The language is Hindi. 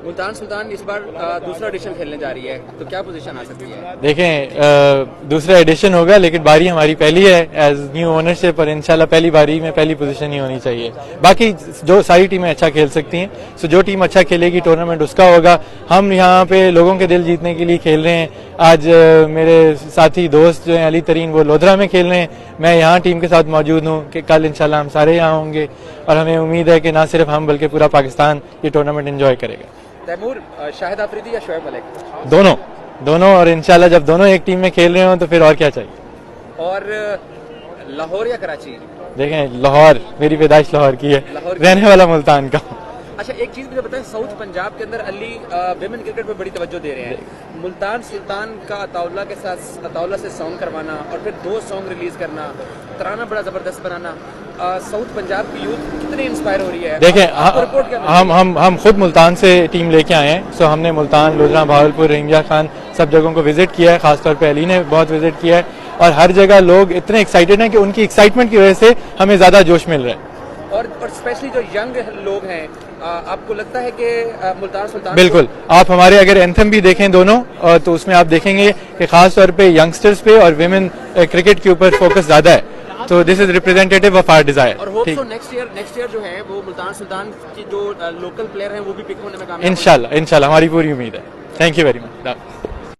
मुल्तान सुल्तान इस बार दूसरा एडिशन खेलने जा रही है, तो क्या पोजीशन आ सकती है? देखें, दूसरा एडिशन होगा लेकिन बारी हमारी पहली है एज न्यू ओनरशिप, और इंशाल्लाह पहली बारी में पहली पोजीशन ही होनी चाहिए। बाकी जो सारी टीमें अच्छा खेल सकती हैं, सो जो टीम अच्छा खेलेगी टूर्नामेंट उसका होगा। हम यहाँ पे लोगों के दिल जीतने के लिए खेल रहे हैं। आज मेरे साथी दोस्त जो हैं अली तरीन, वो लोधरा में खेल रहे हैं, मैं यहाँ टीम के साथ मौजूद हूँ कि कल इंशाल्लाह हम सारे यहाँ होंगे, और हमें उम्मीद है कि ना सिर्फ हम बल्कि पूरा पाकिस्तान ये टूर्नामेंट एंजॉय करेगा। तैमूर, शाहिद आफरीदी या शोएब मलिक? दोनों, और इंशाल्लाह जब दोनों एक टीम में खेल रहे हो तो फिर और क्या चाहिए। और लाहौर या कराची? देखें, लाहौर, मेरी पैदाइश लाहौर की है, रहने वाला मुल्तान का। अच्छा, एक चीज मुझे बताएं, साउथ पंजाब के अंदर अली विमेन क्रिकेट पे बड़ी तवज्जो दे रहे हैं। मुल्तान सुल्तान का अताउल्ला से सॉन्ग करवाना और फिर 2 सॉन्ग रिलीज करना, तराना बड़ा जबरदस्त बनाना, साउथ पंजाब की यूथ कितनी इंस्पायर हो रही है। देखें, हम खुद मुल्तान से टीम लेके आए हैं। सो हमने मुल्तान, लोधरा, भावलपुर, रिंजा खान सब जगहों को विजिट किया है, खासतौर पर अली ने बहुत विजिट किया है, और हर जगह लोग इतने एक्साइटेड हैं कि उनकी एक्साइटमेंट की वजह से हमें ज्यादा जोश मिल रहा है। और स्पेशली जो यंग लोग हैं, आपको लगता है कि मुल्तान सुल्तान? बिल्कुल, आप हमारे अगर एंथम भी देखें दोनों, तो उसमें आप देखेंगे कि खास तौर पे यंगस्टर्स पे और विमेन क्रिकेट के ऊपर फोकस ज्यादा है। तो this is representative of our desire. और होप सो नेक्स्ट ईयर जो है वो मुल्तान सुल्तान की जो लोकल प्लेयर हैं वो भी पिक होने में कामयाब। इंशाल्लाह हमारी पूरी उम्मीद है। Thank you very much.